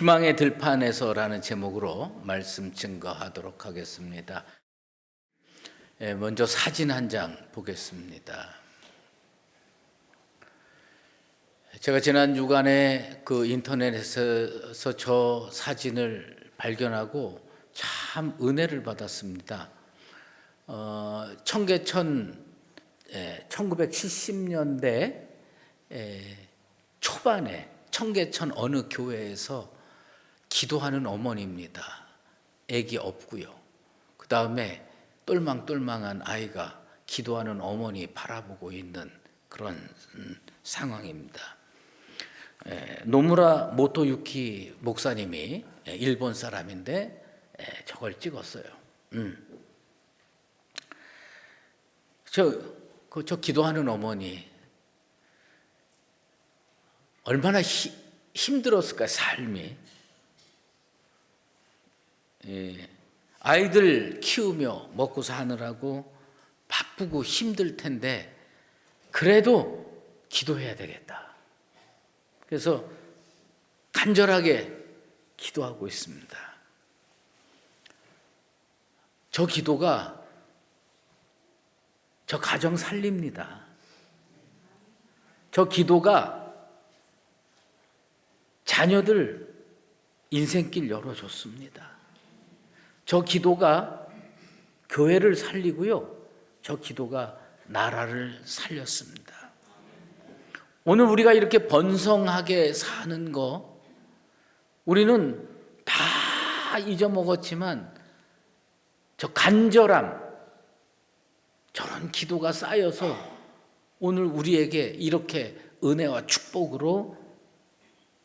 희망의 들판에서라는 제목으로 말씀 증거하도록 하겠습니다. 먼저 사진 한 장 보겠습니다. 제가 지난 주간에 그 인터넷에서 저 사진을 발견하고 참 은혜를 받았습니다. 청계천 1970년대 초반에 청계천 어느 교회에서 기도하는 어머니입니다. 아기 없고요. 그 다음에 똘망똘망한 아이가 기도하는 어머니 바라보고 있는 그런 상황입니다. 노무라 모토유키 목사님이 일본 사람인데 저걸 찍었어요. 저 기도하는 어머니 얼마나 힘들었을까 삶이. 아이들 키우며 먹고 사느라고 바쁘고 힘들 텐데 그래도 기도해야 되겠다. 그래서 간절하게 기도하고 있습니다. 저 기도가 저 가정 살립니다. 저 기도가 자녀들 인생길 열어줬습니다. 저 기도가 교회를 살리고요. 저 기도가 나라를 살렸습니다. 오늘 우리가 이렇게 번성하게 사는 거 우리는 다 잊어먹었지만 저 간절함, 저런 기도가 쌓여서 오늘 우리에게 이렇게 은혜와 축복으로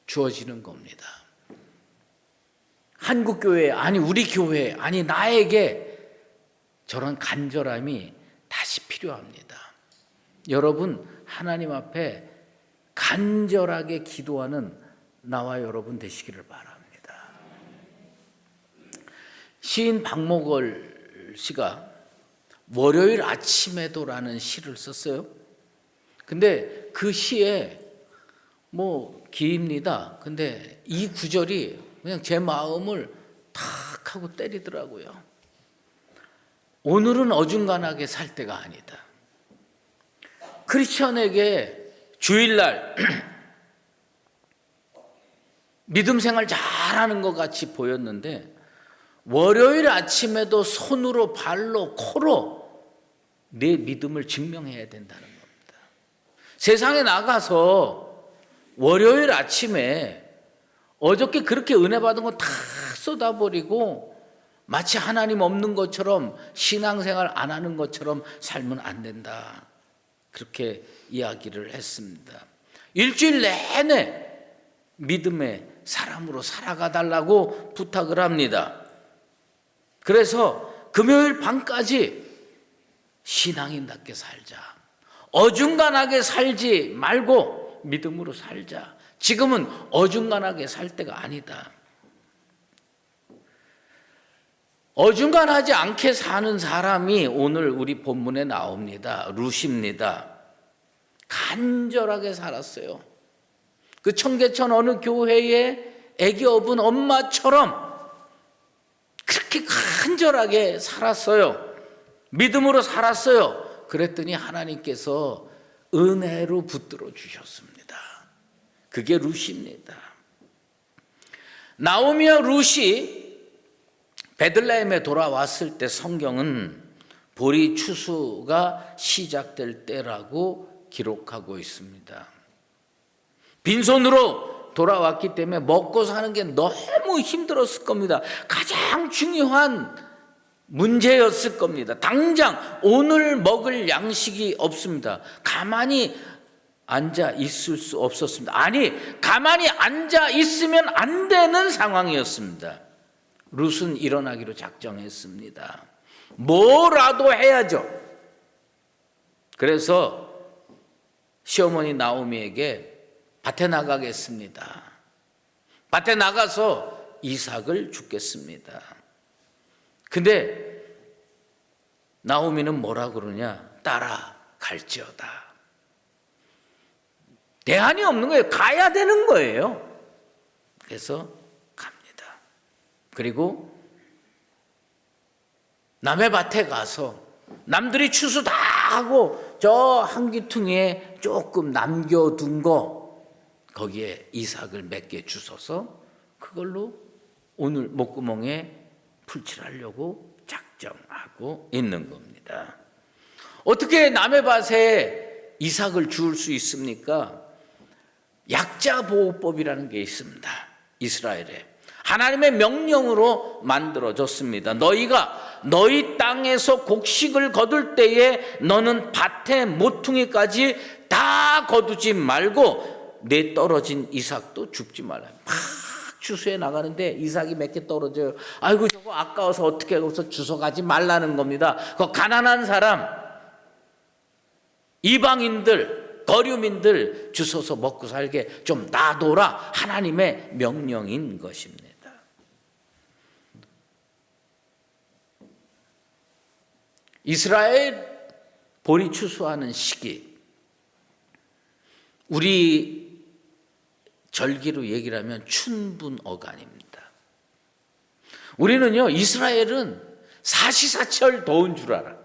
주어지는 겁니다. 한국교회, 아니 우리 교회, 아니 나에게 저런 간절함이 다시 필요합니다. 여러분 하나님 앞에 간절하게 기도하는 나와 여러분 되시기를 바랍니다. 시인 박목월 씨가 월요일 아침에도라는 시를 썼어요. 근데 그 시에 기입니다. 근데 이 구절이 그냥 제 마음을 탁 하고 때리더라고요. 오늘은 어중간하게 살 때가 아니다. 크리스천에게 주일날 믿음 생활 잘하는 것 같이 보였는데 월요일 아침에도 손으로 발로 코로 내 믿음을 증명해야 된다는 겁니다. 세상에 나가서 월요일 아침에 어저께 그렇게 은혜 받은 거 다 쏟아버리고 마치 하나님 없는 것처럼 신앙생활 안 하는 것처럼 살면 안 된다. 그렇게 이야기를 했습니다. 일주일 내내 믿음의 사람으로 살아가 달라고 부탁을 합니다. 그래서 금요일 밤까지 신앙인답게 살자. 어중간하게 살지 말고 믿음으로 살자. 지금은 어중간하게 살 때가 아니다. 어중간하지 않게 사는 사람이 오늘 우리 본문에 나옵니다. 룻입니다. 간절하게 살았어요. 그 청계천 어느 교회에 아기 업은 엄마처럼 그렇게 간절하게 살았어요. 믿음으로 살았어요. 그랬더니 하나님께서 은혜로 붙들어 주셨습니다. 그게 룻입니다. 나오미와 룻이 베들레헴에 돌아왔을 때 성경은 보리 추수가 시작될 때라고 기록하고 있습니다. 빈손으로 돌아왔기 때문에 먹고 사는 게 너무 힘들었을 겁니다. 가장 중요한 문제였을 겁니다. 당장 오늘 먹을 양식이 없습니다. 가만히 앉아 있을 수 없었습니다. 아니, 가만히 앉아 있으면 안 되는 상황이었습니다. 룻은 일어나기로 작정했습니다. 뭐라도 해야죠. 그래서 시어머니 나오미에게 밭에 나가겠습니다. 밭에 나가서 이삭을 죽겠습니다. 근데 나오미는 뭐라 그러냐? 따라갈지어다. 대안이 없는 거예요. 가야 되는 거예요. 그래서 그리고 남의 밭에 가서 남들이 추수 다 하고 저 한기퉁이에 조금 남겨둔 거 거기에 이삭을 몇 개 주워서 그걸로 오늘 목구멍에 풀칠하려고 작정하고 있는 겁니다. 어떻게 남의 밭에 이삭을 주울 수 있습니까? 약자보호법이라는 게 있습니다. 이스라엘에 하나님의 명령으로 만들어졌습니다. 너희가 너희 땅에서 곡식을 거둘 때에 너는 밭의 모퉁이까지 다 거두지 말고 내 떨어진 이삭도 줍지 말라. 막 주소에 나가는데 이삭이 몇 개 떨어져요. 아이고 저거 아까워서 어떻게 해서 주워가지 말라는 겁니다. 그 가난한 사람, 이방인들, 거류민들 주워서 먹고 살게 좀 놔둬라. 하나님의 명령인 것입니다. 이스라엘 보리 추수하는 시기, 우리 절기로 얘기를 하면 춘분어간입니다. 우리는요, 이스라엘은 사시사철 더운 줄 알아.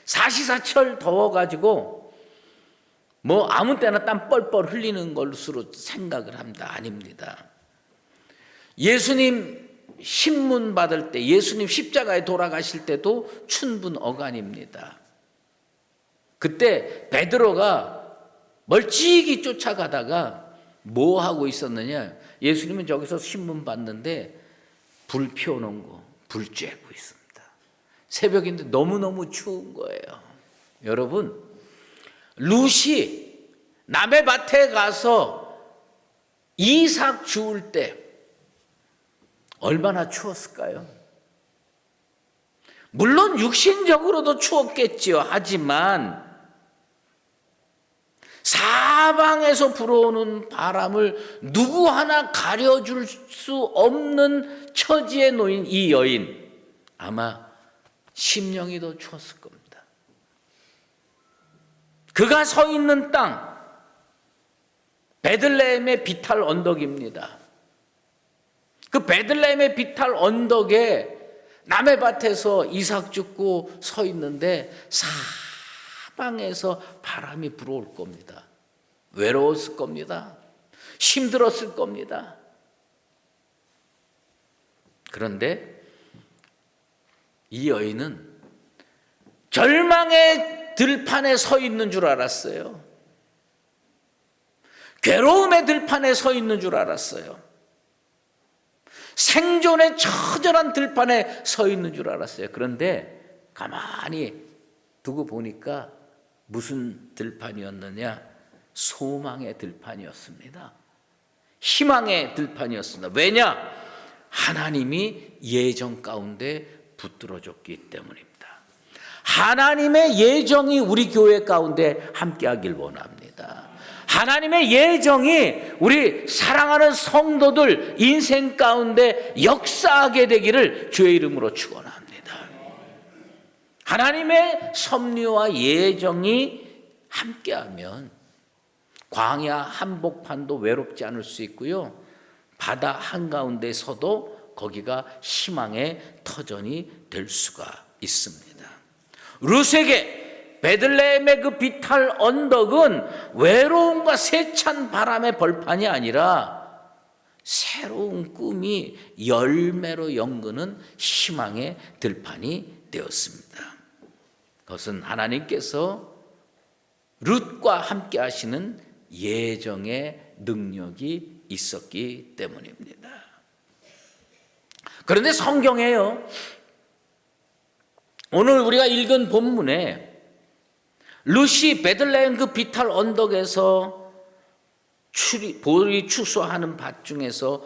사시사철 더워가지고 뭐 아무 때나 땀 뻘뻘 흘리는 것으로 생각을 합니다. 아닙니다. 예수님 신문 받을 때, 예수님 십자가에 돌아가실 때도 춘분어간입니다. 그때 베드로가 멀찍이 쫓아가다가 뭐 하고 있었느냐? 예수님은 저기서 신문 받는데 불 피워놓은 거, 불 쬐고 있습니다. 새벽인데 너무너무 추운 거예요. 여러분, 룻이 남의 밭에 가서 이삭 주울 때 얼마나 추웠을까요? 물론 육신적으로도 추웠겠지요. 하지만 사방에서 불어오는 바람을 누구 하나 가려줄 수 없는 처지에 놓인 이 여인, 아마 심령이 더 추웠을 겁니다. 그가 서 있는 땅, 베들레헴의 비탈 언덕입니다. 그 베들레헴의 비탈 언덕에 남의 밭에서 이삭 줍고 서 있는데 사방에서 바람이 불어올 겁니다. 외로웠을 겁니다. 힘들었을 겁니다. 그런데 이 여인은 절망의 들판에 서 있는 줄 알았어요. 괴로움의 들판에 서 있는 줄 알았어요. 생존의 처절한 들판에 서 있는 줄 알았어요. 그런데 가만히 두고 보니까 무슨 들판이었느냐? 소망의 들판이었습니다. 희망의 들판이었습니다. 왜냐? 하나님이 예정 가운데 붙들어줬기 때문입니다. 하나님의 예정이 우리 교회 가운데 함께하길 원합니다. 하나님의 예정이 우리 사랑하는 성도들 인생 가운데 역사하게 되기를 주의 이름으로 축원합니다. 하나님의 섭리와 예정이 함께하면 광야 한복판도 외롭지 않을 수 있고요, 바다 한가운데 서도 거기가 희망의 터전이 될 수가 있습니다. 룻에게 베들레헴의 그 비탈 언덕은 외로움과 세찬 바람의 벌판이 아니라 새로운 꿈이 열매로 연그는 희망의 들판이 되었습니다. 그것은 하나님께서 룻과 함께 하시는 예정의 능력이 있었기 때문입니다. 그런데 성경에요, 오늘 우리가 읽은 본문에 룻이 베들레헴 그 비탈 언덕에서 보리 추수하는 밭 중에서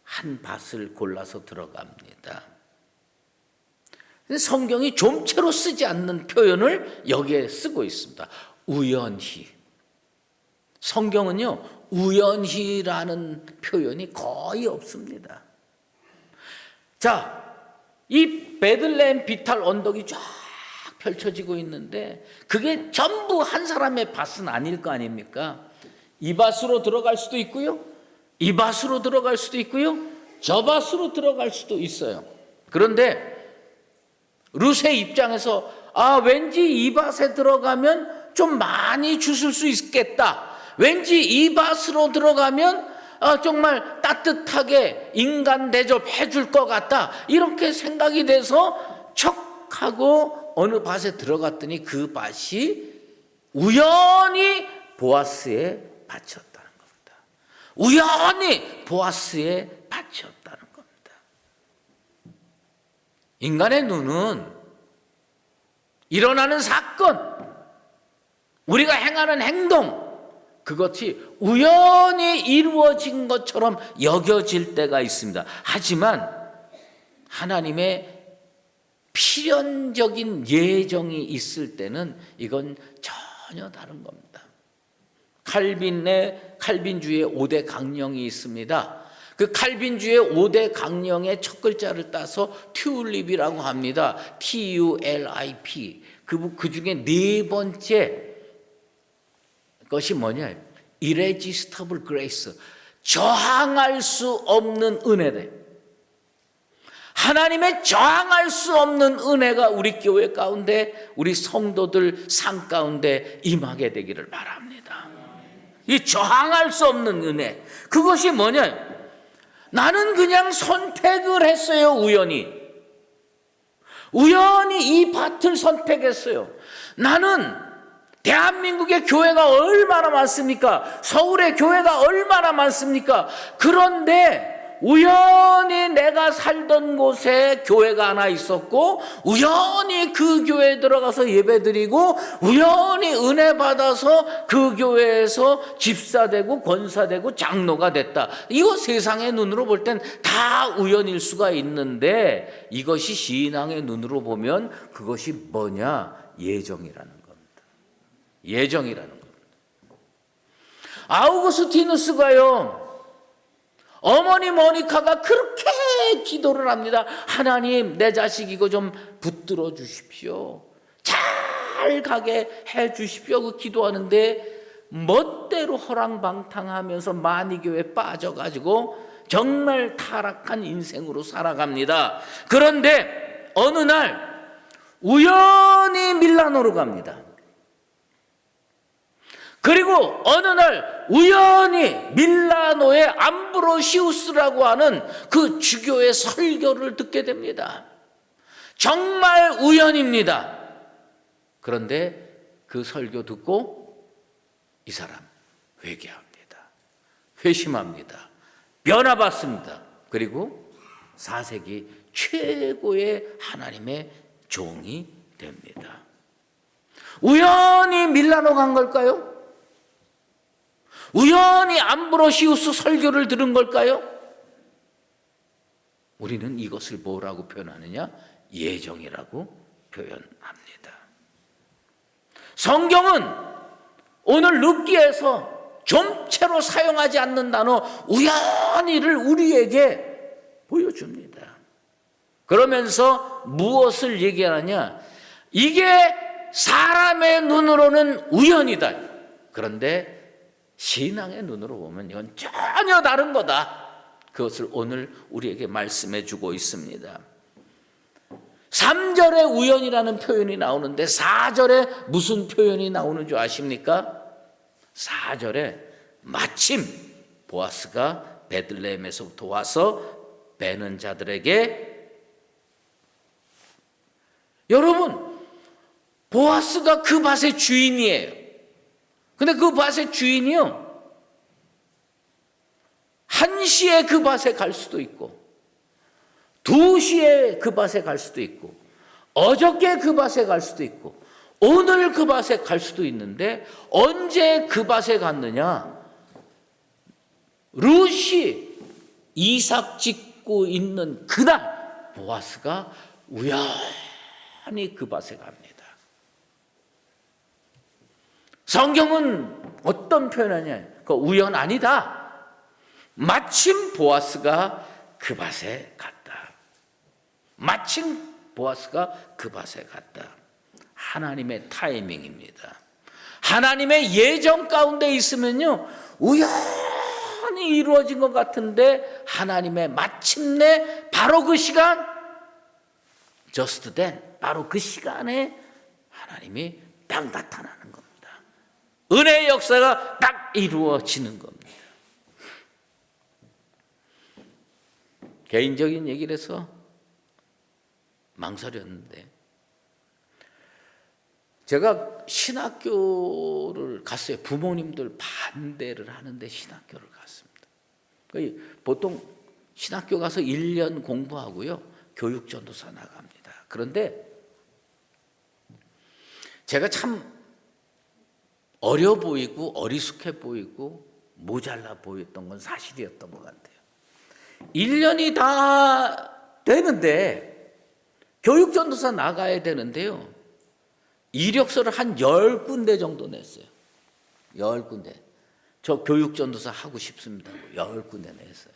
한 밭을 골라서 들어갑니다. 성경이 좀채로 쓰지 않는 표현을 여기에 쓰고 있습니다. 우연히. 성경은요, 우연히라는 표현이 거의 없습니다. 자, 이 베들레헴 비탈 언덕이 쫙 펼쳐지고 있는데 그게 전부 한 사람의 밭은 아닐 거 아닙니까? 이 밭으로 들어갈 수도 있고요, 이 밭으로 들어갈 수도 있고요, 저 밭으로 들어갈 수도 있어요. 그런데 룻의 입장에서 왠지 이 밭에 들어가면 좀 많이 주실 수 있겠다. 왠지 이 밭으로 들어가면 정말 따뜻하게 인간 대접해 줄 것 같다. 이렇게 생각이 돼서 척하고 어느 밭에 들어갔더니 그 밭이 우연히 보아스의 밭이었다는 겁니다. 우연히 보아스의 밭이었다는 겁니다. 인간의 눈은 일어나는 사건, 우리가 행하는 행동, 그것이 우연히 이루어진 것처럼 여겨질 때가 있습니다. 하지만 하나님의 필연적인 예정이 있을 때는 이건 전혀 다른 겁니다. 칼빈주의 5대 강령이 있습니다. 그 칼빈주의 5대 강령의 첫 글자를 따서 튤립이라고 합니다. TULIP. 그 중에 네 번째 것이 뭐냐? Irresistible grace. 저항할 수 없는 은혜래. 하나님의 저항할 수 없는 은혜가 우리 교회 가운데, 우리 성도들 삶 가운데 임하게 되기를 바랍니다. 이 저항할 수 없는 은혜, 그것이 뭐냐? 나는 그냥 선택을 했어요. 우연히 이 밭을 선택했어요. 나는 대한민국의 교회가 얼마나 많습니까? 서울의 교회가 얼마나 많습니까? 그런데 우연히 내가 살던 곳에 교회가 하나 있었고, 우연히 그 교회에 들어가서 예배드리고, 우연히 은혜 받아서 그 교회에서 집사되고 권사되고 장로가 됐다. 이거 세상의 눈으로 볼 땐 다 우연일 수가 있는데, 이것이 신앙의 눈으로 보면 그것이 뭐냐? 예정이라는 겁니다. 예정이라는 겁니다. 아우구스티누스가요, 어머니 모니카가 그렇게 기도를 합니다. 하나님, 내 자식 이거 좀 붙들어 주십시오. 잘 가게 해 주십시오. 그 기도하는데 멋대로 허랑방탕하면서 만이교에 빠져가지고 정말 타락한 인생으로 살아갑니다. 그런데 어느 날 우연히 밀라노로 갑니다. 그리고 어느 날 우연히 밀라노의 암브로시우스라고 하는 그 주교의 설교를 듣게 됩니다. 정말 우연입니다. 그런데 그 설교 듣고 이 사람 회개합니다. 회심합니다. 변화받습니다. 그리고 4세기 최고의 하나님의 종이 됩니다. 우연히 밀라노 간 걸까요? 우연히 암브로시우스 설교를 들은 걸까요? 우리는 이것을 뭐라고 표현하느냐? 예정이라고 표현합니다. 성경은 오늘 룻기에서 좀채로 사용하지 않는 단어 우연히를 우리에게 보여줍니다. 그러면서 무엇을 얘기하느냐? 이게 사람의 눈으로는 우연이다. 그런데 신앙의 눈으로 보면 이건 전혀 다른 거다. 그것을 오늘 우리에게 말씀해 주고 있습니다. 3절에 우연이라는 표현이 나오는데 4절에 무슨 표현이 나오는 줄 아십니까? 4절에 마침 보아스가 베들레헴에서부터 와서 베는 자들에게, 여러분, 보아스가 그 밭의 주인이에요. 근데 그 밭의 주인이요, 1시에 그 밭에 갈 수도 있고 2시에 그 밭에 갈 수도 있고 어저께 그 밭에 갈 수도 있고 오늘 그 밭에 갈 수도 있는데, 언제 그 밭에 갔느냐? 룻이 이삭 짓고 있는 그날 보아스가 우연히 그 밭에 갑니다. 성경은 어떤 표현하냐? 그 우연 아니다. 마침 보아스가 그 밭에 갔다. 마침 보아스가 그 밭에 갔다. 하나님의 타이밍입니다. 하나님의 예정 가운데 있으면요, 우연히 많이 이루어진 것 같은데 하나님의 마침내 바로 그 시간, just then, 바로 그 시간에 하나님이 딱 나타나는 겁니다. 은혜의 역사가 딱 이루어지는 겁니다. 개인적인 얘기를 해서 망설였는데, 제가 신학교를 갔어요. 부모님들 반대를 하는데 신학교를 갔습니다. 보통 신학교 가서 1년 공부하고요, 교육전도사 나갑니다. 그런데 제가 참 어려 보이고 어리숙해 보이고 모자라 보였던 건 사실이었던 것 같아요. 1년이 다 되는데 교육전도사 나가야 되는데요, 이력서를 한 10군데 정도 냈어요. 10군데. 저 교육전도사 하고 싶습니다. 10군데 냈어요.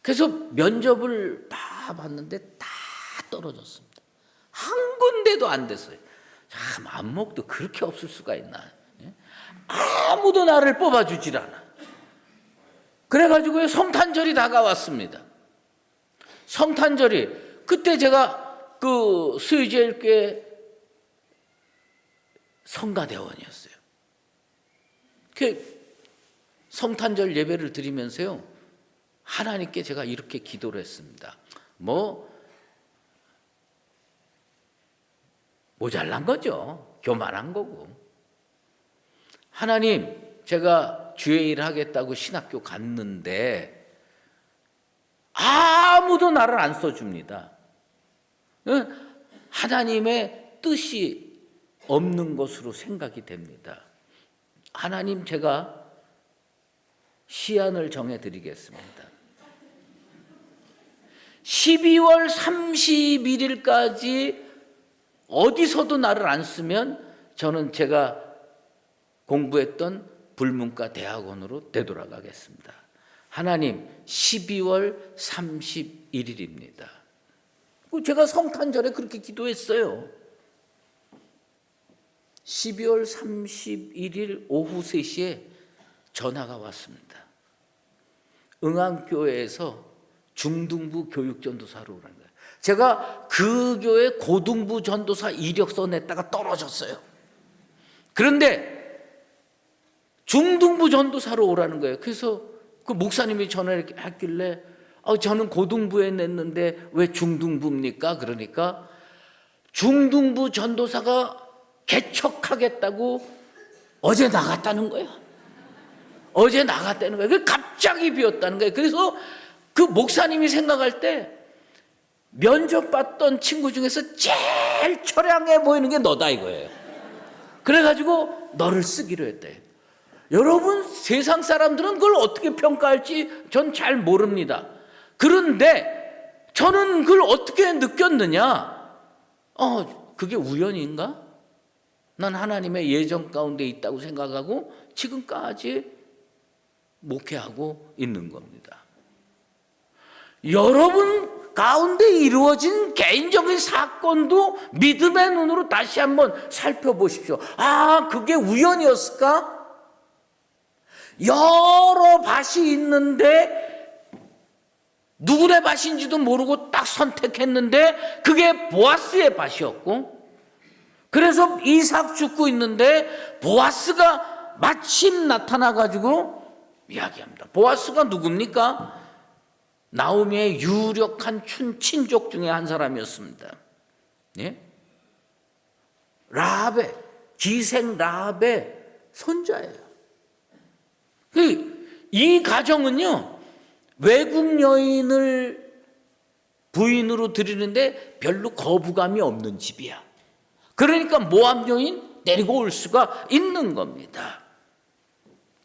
그래서 면접을 다 봤는데 다 떨어졌습니다. 한 군데도 안 됐어요. 참, 안목도 그렇게 없을 수가 있나. 아무도 나를 뽑아주질 않아. 그래가지고 성탄절이 다가왔습니다. 성탄절이, 그때 제가 그 수의제일교회 성가대원이었어요. 그 성탄절 예배를 드리면서요, 하나님께 제가 이렇게 기도를 했습니다. 모자란 거죠. 교만한 거고. 하나님, 제가 주의 일을 하겠다고 신학교 갔는데 아무도 나를 안 써줍니다. 하나님의 뜻이 없는 것으로 생각이 됩니다. 하나님, 제가 시한을 정해드리겠습니다. 12월 31일까지 어디서도 나를 안 쓰면 저는 제가 공부했던 불문과 대학원으로 되돌아가겠습니다. 하나님, 12월 31일입니다. 제가 성탄절에 그렇게 기도했어요. 12월 31일 오후 3시에 전화가 왔습니다. 응암교회에서 중등부 교육전도사로 오라는 거예요. 제가 그 교회 고등부 전도사 이력서 냈다가 떨어졌어요. 그런데 중등부 전도사로 오라는 거예요. 그래서 그 목사님이 전화를 했길래 저는 고등부에 냈는데 왜 중등부입니까? 그러니까 중등부 전도사가 개척하겠다고 어제 나갔다는 거야. 어제 나갔다는 거야. 갑자기 비었다는 거야. 그래서 그 목사님이 생각할 때 면접 봤던 친구 중에서 제일 처량해 보이는 게 너다 이거예요. 그래가지고 너를 쓰기로 했대. 여러분, 세상 사람들은 그걸 어떻게 평가할지 전 잘 모릅니다. 그런데 저는 그걸 어떻게 느꼈느냐? 그게 우연인가? 난 하나님의 예정 가운데 있다고 생각하고 지금까지 목회하고 있는 겁니다. 여러분 가운데 이루어진 개인적인 사건도 믿음의 눈으로 다시 한번 살펴보십시오. 그게 우연이었을까? 여러 밭이 있는데 누구네 밭인지도 모르고 딱 선택했는데 그게 보아스의 밭이었고, 그래서 이삭 죽고 있는데 보아스가 마침 나타나가지고 이야기합니다. 보아스가 누굽니까? 나오미의 유력한 친족 중에 한 사람이었습니다. 예? 라합의, 기생 라합의 손자예요. 이 가정은요, 외국 여인을 부인으로 들이는데 별로 거부감이 없는 집이야. 그러니까 모압 여인 데리고 올 수가 있는 겁니다.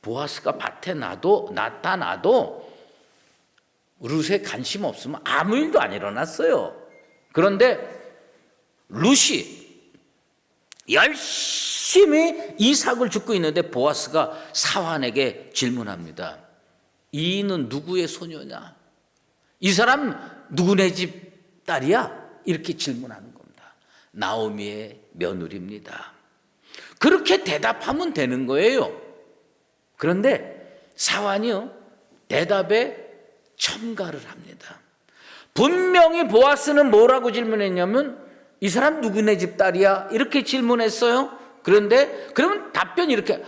보아스가 밭에 나타나도 룻에 관심 없으면 아무 일도 안 일어났어요. 그런데 룻이 열심히 이삭을 줍고 있는데 보아스가 사환에게 질문합니다. 이는 누구의 소녀냐? 이 사람 누구네 집 딸이야? 이렇게 질문하는 겁니다. 나오미의 며느리입니다. 그렇게 대답하면 되는 거예요. 그런데 사환이요 대답에 첨가를 합니다. 분명히 보아스는 뭐라고 질문했냐면 이 사람 누구네 집 딸이야? 이렇게 질문했어요. 그런데 그러면 답변이 이렇게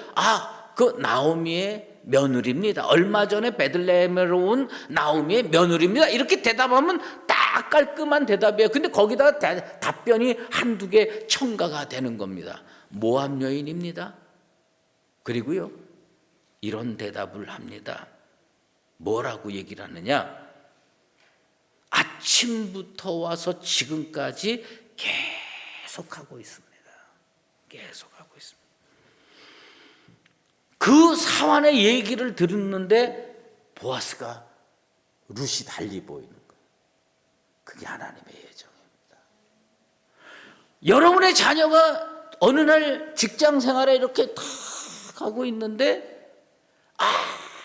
그 나오미의 며느리입니다. 얼마 전에 베들레헴으로 온 나오미의 며느리입니다. 이렇게 대답하면 딱 깔끔한 대답이에요. 근데 거기다가 답변이 한두 개 첨가가 되는 겁니다. 모압 여인입니다. 그리고요 이런 대답을 합니다. 뭐라고 얘기를 하느냐? 아침부터 와서 지금까지 계속하고 있습니다. 계속하고 있습니다. 그 사환의 얘기를 들었는데 보아스가 룻이 달리 보이는 거예요. 그게 하나님의 예정입니다. 여러분의 자녀가 어느 날 직장 생활에 이렇게 탁 하고 있는데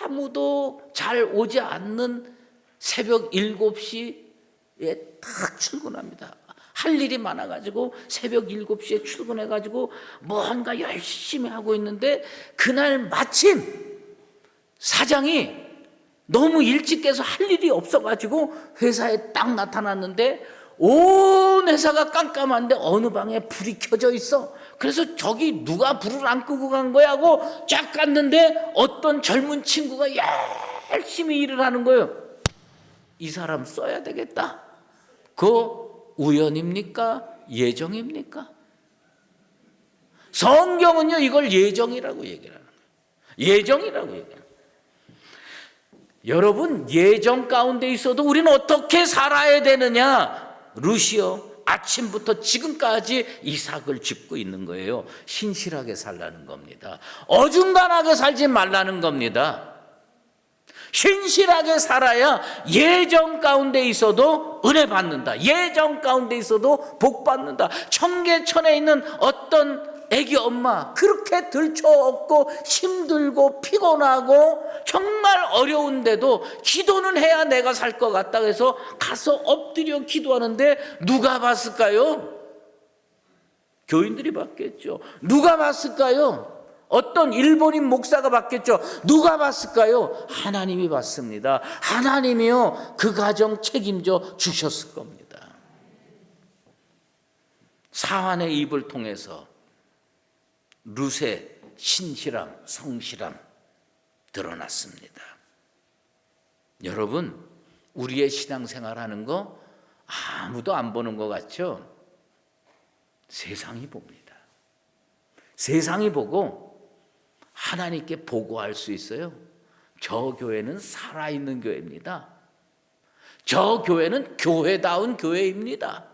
아무도 잘 오지 않는 새벽 7시에 딱 출근합니다. 할 일이 많아가지고 새벽 7시에 출근해가지고 뭔가 열심히 하고 있는데 그날 마침 사장이 너무 일찍 깨서 할 일이 없어가지고 회사에 딱 나타났는데 온 회사가 깜깜한데 어느 방에 불이 켜져 있어. 그래서 저기 누가 불을 안 끄고 간 거야 하고 쫙 갔는데 어떤 젊은 친구가 열심히 일을 하는 거예요. 이 사람 써야 되겠다. 그 우연입니까? 예정입니까? 성경은요 이걸 예정이라고 얘기를 하는 거예요. 예정이라고 얘기해요. 여러분 예정 가운데 있어도 우리는 어떻게 살아야 되느냐? 룻이요 아침부터 지금까지 이삭을 짚고 있는 거예요. 신실하게 살라는 겁니다. 어중간하게 살지 말라는 겁니다. 신실하게 살아야 예정 가운데 있어도 은혜 받는다. 예정 가운데 있어도 복 받는다. 청계천에 있는 어떤 애기 엄마 그렇게 들쳐업고 힘들고 피곤하고 정말 어려운데도 기도는 해야 내가 살 것 같다 해서 가서 엎드려 기도하는데 누가 봤을까요? 교인들이 봤겠죠. 누가 봤을까요? 어떤 일본인 목사가 봤겠죠. 누가 봤을까요? 하나님이 봤습니다. 하나님이요 그 가정 책임져 주셨을 겁니다. 사환의 입을 통해서 룻의 신실함, 성실함 드러났습니다. 여러분, 우리의 신앙생활하는 거 아무도 안 보는 것 같죠? 세상이 봅니다. 세상이 보고 하나님께 보고할 수 있어요. 저 교회는 살아있는 교회입니다. 저 교회는 교회다운 교회입니다.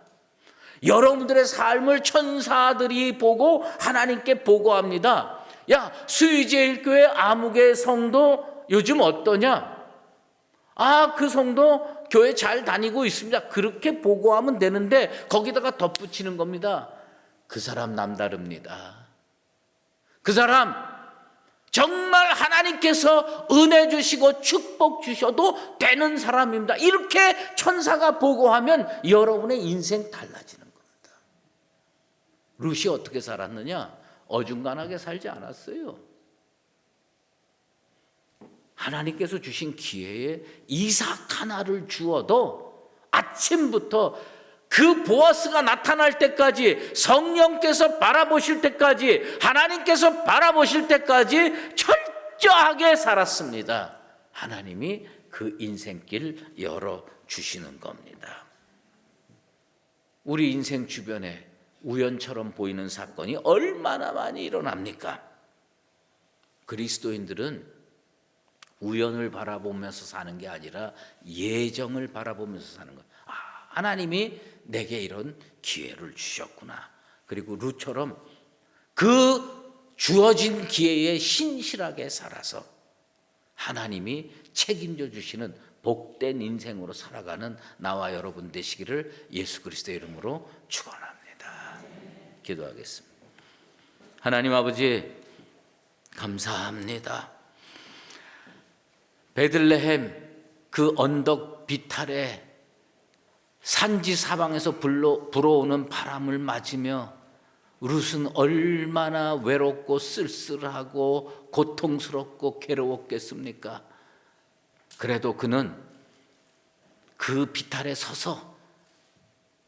여러분들의 삶을 천사들이 보고 하나님께 보고합니다. 야, 수의제일교회 아무개 성도 요즘 어떠냐? 그 성도 교회 잘 다니고 있습니다. 그렇게 보고하면 되는데 거기다가 덧붙이는 겁니다. 그 사람 남다릅니다. 그 사람 정말 하나님께서 은혜 주시고 축복 주셔도 되는 사람입니다. 이렇게 천사가 보고하면 여러분의 인생 달라지는 겁니다. 룻이 어떻게 살았느냐? 어중간하게 살지 않았어요. 하나님께서 주신 기회에 이삭 하나를 주어도 아침부터 그 보아스가 나타날 때까지, 성령께서 바라보실 때까지, 하나님께서 바라보실 때까지 철저하게 살았습니다. 하나님이 그 인생길 열어주시는 겁니다. 우리 인생 주변에 우연처럼 보이는 사건이 얼마나 많이 일어납니까? 그리스도인들은 우연을 바라보면서 사는 게 아니라 예정을 바라보면서 사는 거예요. 하나님이 내게 이런 기회를 주셨구나. 그리고 룻처럼 그 주어진 기회에 신실하게 살아서 하나님이 책임져 주시는 복된 인생으로 살아가는 나와 여러분 되시기를 예수 그리스도의 이름으로 축원합니다. 기도하겠습니다. 하나님 아버지 감사합니다. 베들레헴 그 언덕 비탈에 산지 사방에서 불어오는 바람을 맞으며 룻은 얼마나 외롭고 쓸쓸하고 고통스럽고 괴로웠겠습니까? 그래도 그는 그 비탈에 서서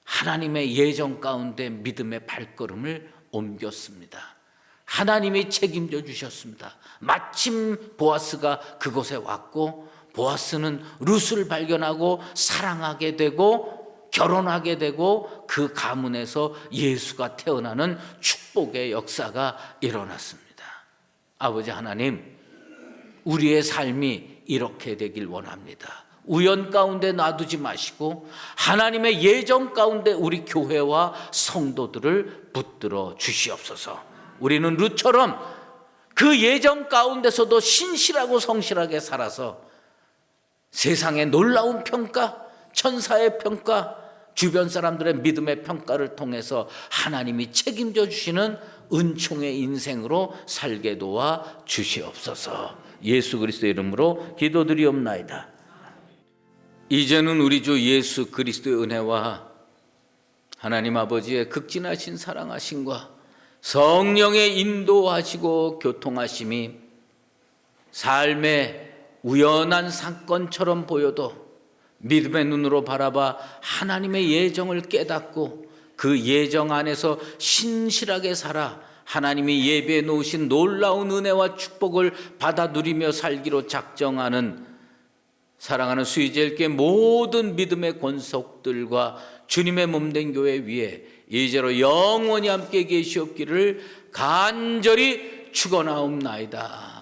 하나님의 예정 가운데 믿음의 발걸음을 옮겼습니다. 하나님이 책임져 주셨습니다. 마침 보아스가 그곳에 왔고, 보아스는 룻을 발견하고 사랑하게 되고 결혼하게 되고, 그 가문에서 예수가 태어나는 축복의 역사가 일어났습니다. 아버지 하나님, 우리의 삶이 이렇게 되길 원합니다. 우연 가운데 놔두지 마시고 하나님의 예정 가운데 우리 교회와 성도들을 붙들어 주시옵소서. 우리는 룻처럼 그 예정 가운데서도 신실하고 성실하게 살아서 세상의 놀라운 평가, 천사의 평가, 주변 사람들의 믿음의 평가를 통해서 하나님이 책임져 주시는 은총의 인생으로 살게 도와 주시옵소서. 예수 그리스도의 이름으로 기도드리옵나이다. 이제는 우리 주 예수 그리스도의 은혜와 하나님 아버지의 극진하신 사랑하심과 성령의 인도하시고 교통하심이 삶의 우연한 사건처럼 보여도 믿음의 눈으로 바라봐 하나님의 예정을 깨닫고 그 예정 안에서 신실하게 살아 하나님이 예비해 놓으신 놀라운 은혜와 축복을 받아 누리며 살기로 작정하는 사랑하는 수의제일교회 모든 믿음의 권속들과 주님의 몸된 교회 위에 이제로 영원히 함께 계시옵기를 간절히 축원하옵나이다.